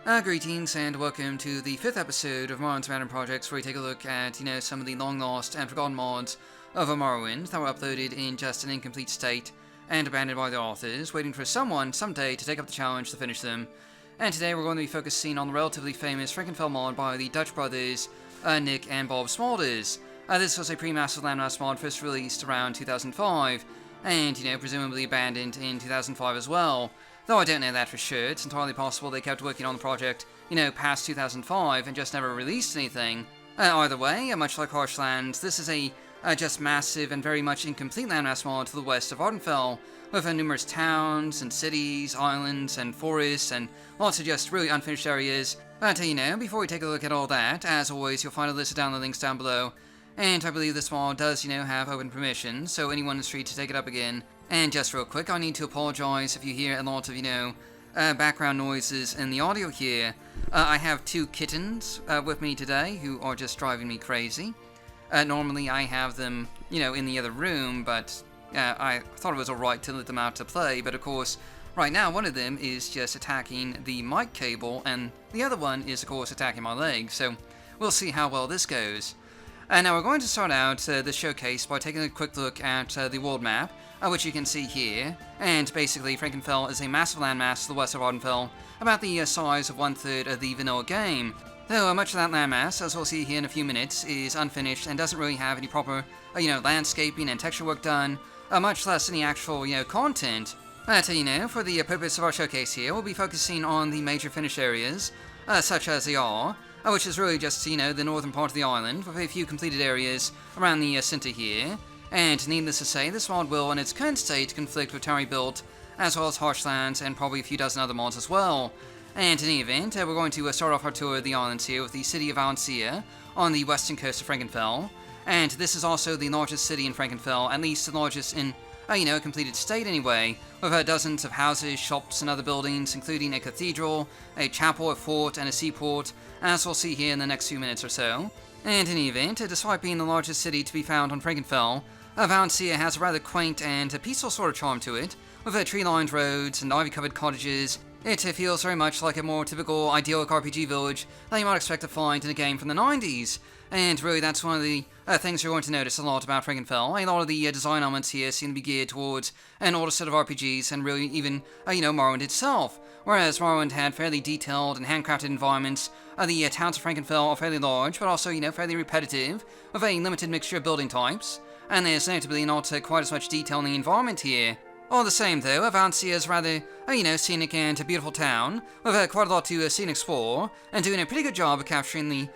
Greetings and welcome to the 5th episode of Morrowind's Random Projects, where we take a look at, some of the long-lost and forgotten mods of Morrowind that were uploaded in just an incomplete state and abandoned by the authors, waiting for someone someday to take up the challenge to finish them. And today we're going to be focusing on the relatively famous Frankenfell mod by the Dutch brothers, Nick and Bob Smolders. This was a pre-massive landmass mod first released around 2005, and, presumably abandoned in 2005 as well. Though I don't know that for sure. It's entirely possible they kept working on the project, past 2005 and just never released anything. Either way, much like Harshlands, this is a just massive and very much incomplete landmass mod to the west of Vvardenfell, with numerous towns and cities, islands and forests, and lots of just really unfinished areas. But, before we take a look at all that, as always, you'll find a list of download links down below. And I believe this mod does, have open permission, so anyone is free to take it up again. And just real quick, I need to apologize if you hear a lot of, background noises in the audio here. I have two kittens with me today who are just driving me crazy. Normally I have them, in the other room, but I thought it was alright to let them out to play, but of course, right now one of them is just attacking the mic cable, and the other one is, of course, attacking my leg, so we'll see how well this goes. Now we're going to start out this showcase by taking a quick look at the world map, which you can see here. And basically, Frankenfell is a massive landmass to the west of Vvardenfell, about the size of 1/3 of the vanilla game. Though much of that landmass, as we'll see here in a few minutes, is unfinished and doesn't really have any proper, landscaping and texture work done, much less any actual, content. But, for the purpose of our showcase here, we'll be focusing on the major finished areas, such as they are, which is really just, the northern part of the island, with a few completed areas around the center here. And needless to say, this mod will, in its current state, conflict with Terry Built, as well as Harshlands, and probably a few dozen other mods as well. And in any event, we're going to start off our tour of the islands here with the city of Vvardenfell on the western coast of Frankenfell. And this is also the largest city in Frankenfell, at least the largest in, a completed state anyway, with dozens of houses, shops, and other buildings, including a cathedral, a chapel, a fort, and a seaport, as we'll see here in the next few minutes or so. And in any event, despite being the largest city to be found on Frankenfell, Vvardenfell has a rather quaint and a peaceful sort of charm to it, with tree-lined roads and ivy-covered cottages. It feels very much like a more typical idyllic RPG village that you might expect to find in a game from the 90s. And really, that's one of the things you're going to notice a lot about Frankenfell. A lot of the design elements here seem to be geared towards an older set of RPGs, and really even, Morrowind itself. Whereas Morrowind had fairly detailed and handcrafted environments, the towns of Frankenfell are fairly large, but also, fairly repetitive, with a limited mixture of building types. And there's notably not quite as much detail in the environment here. All the same, though, Vvardenfell is rather, scenic and a beautiful town, with quite a lot to see and explore, and doing a pretty good job of capturing the,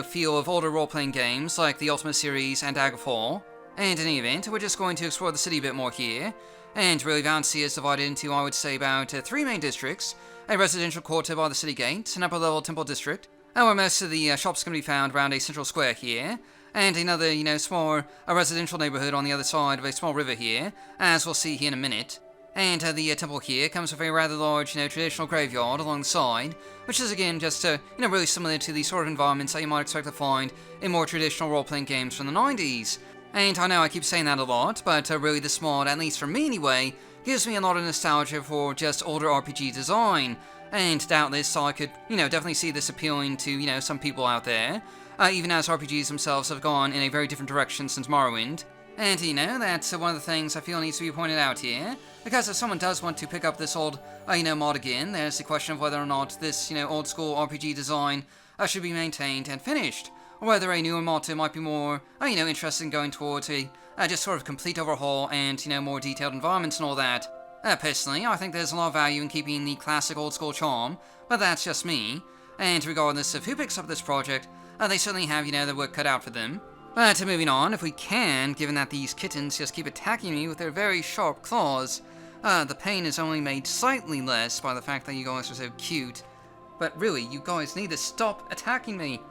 feel of older role-playing games like the Ultima series and Daggerfall. And in any event, we're just going to explore the city a bit more here. And really, Vvardenfell is divided into, I would say, about 3 main districts: a residential quarter by the city gate, an upper-level temple district, where most of the shops can be found around a central square here, and another, smaller residential neighborhood on the other side of a small river here, as we'll see here in a minute. And the temple here comes with a rather large, traditional graveyard along the side, which is again just, really similar to the sort of environments that you might expect to find in more traditional role-playing games from the 90s. And I know I keep saying that a lot, but really this mod, at least for me anyway, gives me a lot of nostalgia for just older RPG design. And doubtless I could, definitely see this appealing to, some people out there. Even as RPGs themselves have gone in a very different direction since Morrowind. And, that's one of the things I feel needs to be pointed out here, because if someone does want to pick up this old, mod again, there's the question of whether or not this, old-school RPG design should be maintained and finished, or whether a newer mod might be more, interested in going towards a just sort of complete overhaul and, more detailed environments and all that. Personally, I think there's a lot of value in keeping the classic old-school charm, but that's just me. And regardless of who picks up this project, they certainly have, their work cut out for them. But moving on, if we can, given that these kittens just keep attacking me with their very sharp claws, the pain is only made slightly less by the fact that you guys are so cute. But really, you guys need to stop attacking me.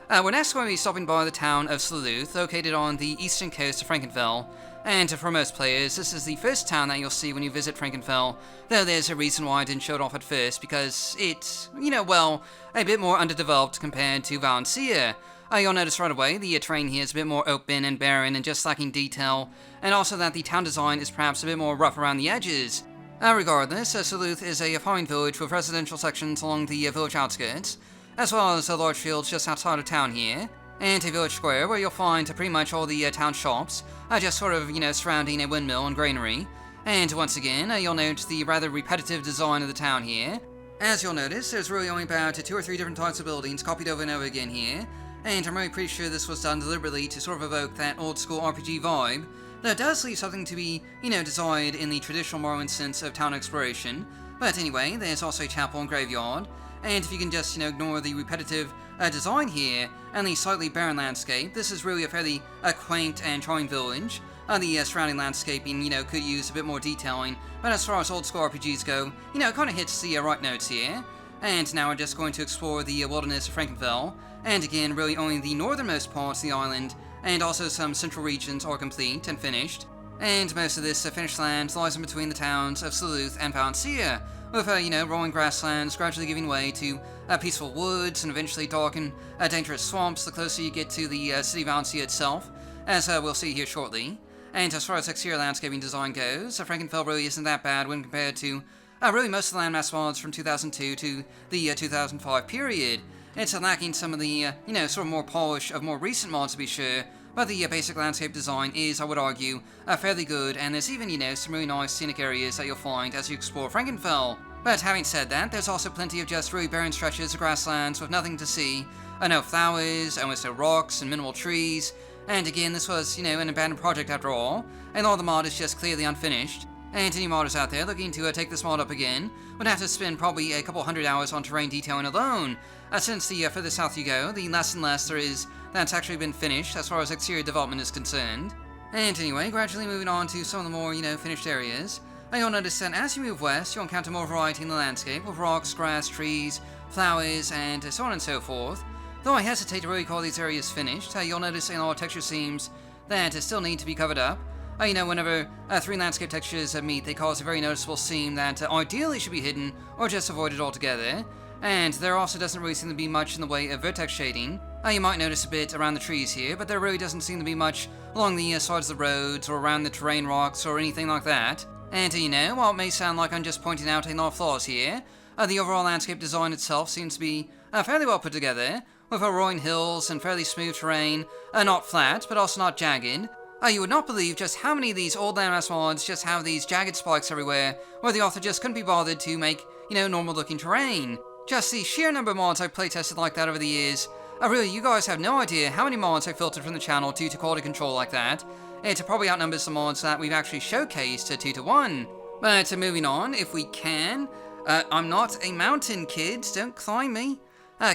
We're next going to be stopping by the town of Sleuth, located on the eastern coast of Frankenfell. And for most players, this is the first town that you'll see when you visit Frankenfell, though there's a reason why I didn't show it off at first, because it's, a bit more underdeveloped compared to Vvardenfell. You'll notice right away the terrain here is a bit more open and barren and just lacking detail, and also that the town design is perhaps a bit more rough around the edges. Regardless, Saleuth is a farming village with residential sections along the village outskirts, as well as large fields just outside of town here, and a village square where you'll find pretty much all the town shops, just sort of, surrounding a windmill and granary. And once again, you'll note the rather repetitive design of the town here. As you'll notice, there's really only about 2 or 3 different types of buildings copied over and over again here, and I'm really pretty sure this was done deliberately to sort of evoke that old school RPG vibe. Though it does leave something to be, desired in the traditional Morrowind sense of town exploration. But anyway, there's also a chapel and graveyard, and if you can just, ignore the repetitive design here and the slightly barren landscape, this is really a fairly quaint and charming village. The surrounding landscaping, could use a bit more detailing, but as far as old school RPGs go, it kind of hits the right notes here. And now we're just going to explore the wilderness of Frankenfell, and again, really only the northernmost parts of the island, and also some central regions are complete and finished. And most of this finished land lies in between the towns of Saleuth and Valencia, with, rolling grasslands gradually giving way to peaceful woods and eventually dark and dangerous swamps the closer you get to the city of Valencia itself, as we'll see here shortly. And as far as exterior landscaping design goes, Frankenfell really isn't that bad when compared to really most of the landmass mods from 2002 to the 2005 period. It's lacking some of the, sort of more polish of more recent mods to be sure, but the basic landscape design is, I would argue, fairly good, and there's even, some really nice scenic areas that you'll find as you explore Frankenfell. But having said that, there's also plenty of just really barren stretches of grasslands with nothing to see, no flowers, almost no rocks, and minimal trees. And again, this was, an abandoned project after all, and all the mod is just clearly unfinished. And any modders out there looking to take this mod up again would have to spend probably a couple hundred hours on terrain detailing alone, since the further south you go, the less and less there is that's actually been finished as far as exterior development is concerned. And anyway, gradually moving on to some of the more, finished areas, you'll notice that as you move west, you'll encounter more variety in the landscape, with rocks, grass, trees, flowers, and so on and so forth. Though I hesitate to really call these areas finished, you'll notice a lot of texture seams that still need to be covered up. Whenever 3 landscape textures meet, they cause a very noticeable seam that ideally should be hidden or just avoided altogether. And there also doesn't really seem to be much in the way of vertex shading. You might notice a bit around the trees here, but there really doesn't seem to be much along the sides of the roads or around the terrain rocks or anything like that. And while it may sound like I'm just pointing out a lot of flaws here, the overall landscape design itself seems to be fairly well put together, with rolling hills and fairly smooth terrain, not flat, but also not jagged. You would not believe just how many of these old landmass mods just have these jagged spikes everywhere, where the author just couldn't be bothered to make, normal-looking terrain. Just the sheer number of mods I've playtested like that over the years. Really, you guys have no idea how many mods I've filtered from the channel due to quality control like that. It probably outnumbers the mods that we've actually showcased 2 to 1. But moving on, if we can. I'm not a mountain, kids, don't climb me.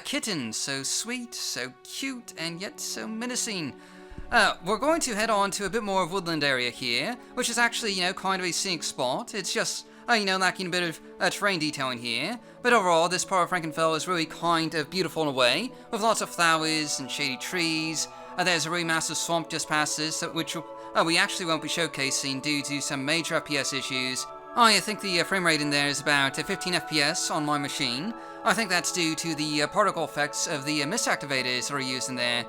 Kittens, so sweet, so cute, and yet so menacing. We're going to head on to a bit more of woodland area here, which is actually, kind of a scenic spot. It's just, lacking a bit of terrain detailing here. But overall, this part of Frankenfell is really kind of beautiful in a way, with lots of flowers and shady trees. There's a really massive swamp just past this, which we actually won't be showcasing due to some major FPS issues. I think the frame rate in there is about 15 FPS on my machine. I think that's due to the particle effects of the mist activators that are used in there.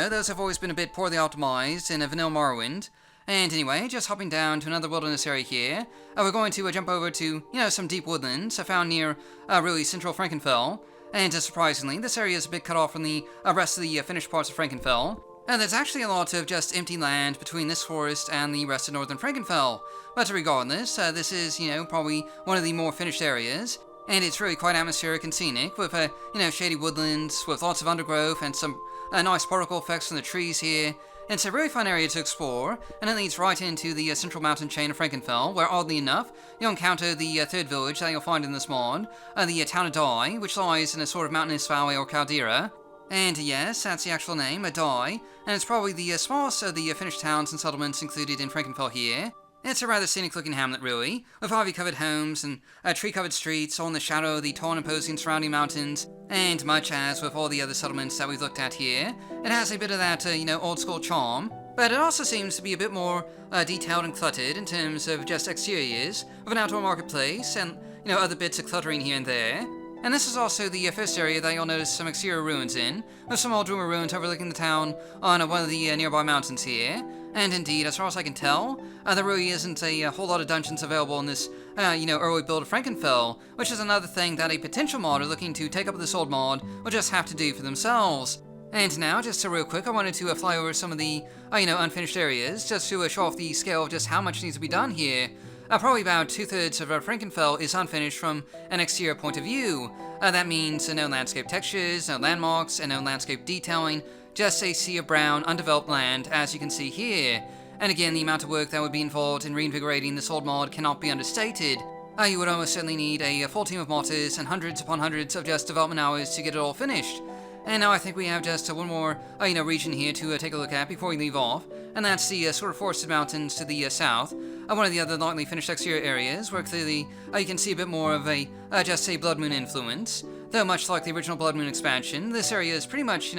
Those have always been a bit poorly optimized in a vanilla Morrowind. And anyway, just hopping down to another wilderness area here, we're going to jump over to, some deep woodlands found near really central Frankenfell. And surprisingly, this area is a bit cut off from the rest of the finished parts of Frankenfell. And there's actually a lot of just empty land between this forest and the rest of northern Frankenfell. But regardless, this is, probably one of the more finished areas. And it's really quite atmospheric and scenic, with, shady woodlands, with lots of undergrowth and some nice particle effects from the trees here. It's a really fun area to explore, and it leads right into the central mountain chain of Frankenfell, where oddly enough, you'll encounter the third village that you'll find in this mod, the town of Dai, which lies in a sort of mountainous valley or caldera. And yes, that's the actual name, Dai, and it's probably the smallest of the finished towns and settlements included in Frankenfell here. It's a rather scenic-looking hamlet, really, with ivy-covered homes and tree-covered streets all in the shadow of the tall and imposing surrounding mountains. And much as with all the other settlements that we've looked at here, it has a bit of that, old-school charm. But it also seems to be a bit more detailed and cluttered in terms of just exteriors, with an outdoor marketplace and, other bits of cluttering here and there. And this is also the first area that you'll notice some exterior ruins in, with some old ruined ruins overlooking the town on one of the nearby mountains here. And indeed, as far as I can tell, there really isn't a whole lot of dungeons available in this early build of Frankenfell, which is another thing that a potential modder looking to take up this old mod will just have to do for themselves. And now, just real quick, I wanted to fly over some of the, unfinished areas, just to show off the scale of just how much needs to be done here. Probably about 2/3 of Frankenfell is unfinished from an exterior point of view. That means no landscape textures, no landmarks, and no landscape detailing, just a sea of brown, undeveloped land, as you can see here. And again, the amount of work that would be involved in reinvigorating this old mod cannot be understated. You would almost certainly need a full team of modders and hundreds upon hundreds of just development hours to get it all finished. And now I think we have just one more, region here to take a look at before we leave off, and that's the sort of forested mountains to the south. One of the other lightly finished exterior areas, where clearly you can see a bit more of a, just a Blood Moon influence. Though much like the original Blood Moon expansion, this area is pretty much,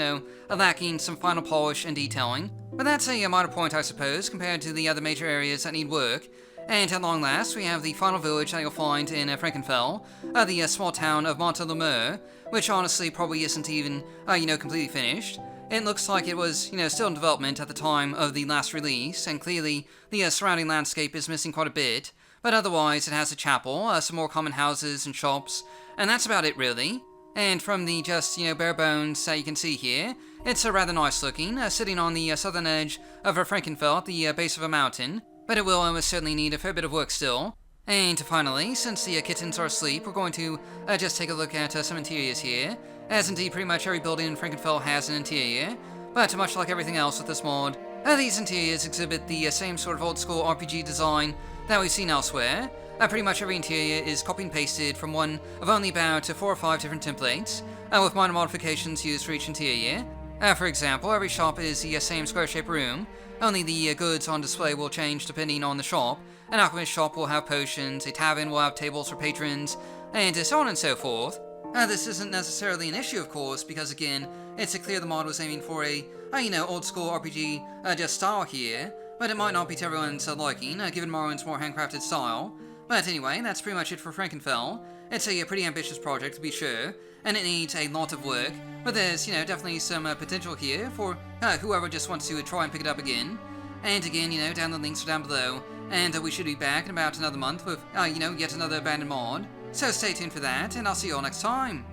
lacking some final polish and detailing. But that's a minor point, I suppose, compared to the other major areas that need work. And at long last, we have the final village that you'll find in Frankenfell, the small town of Montelemur, which honestly probably isn't even, completely finished. It looks like it was, still in development at the time of the last release, and clearly the surrounding landscape is missing quite a bit. But otherwise, it has a chapel, some more common houses and shops, and that's about it really. And from the just, bare bones that you can see here, it's rather nice looking, sitting on the southern edge of Frankenfell at the base of a mountain. But it will almost certainly need a fair bit of work still. And finally, since the kittens are asleep, we're going to just take a look at some interiors here, as indeed pretty much every building in Frankenfell has an interior. But much like everything else with this mod, these interiors exhibit the same sort of old school RPG design that we've seen elsewhere. Pretty much every interior is copy and pasted from one of only about 4 or 5 different templates, with minor modifications used for each interior. For example, every shop is the same square-shaped room, only the goods on display will change depending on the shop. An alchemist shop will have potions, a tavern will have tables for patrons, and so on and so forth. This isn't necessarily an issue, of course, because again, it's clear the mod was aiming for a, old school RPG just style here, but it might not be to everyone's liking, given Morrowind's more handcrafted style. But anyway, that's pretty much it for Frankenfell. It's a pretty ambitious project, to be sure, and it needs a lot of work, but there's, definitely some potential here for whoever just wants to try and pick it up again. And again, download links are down below, and we should be back in about another month with, yet another abandoned mod. So stay tuned for that, and I'll see you all next time.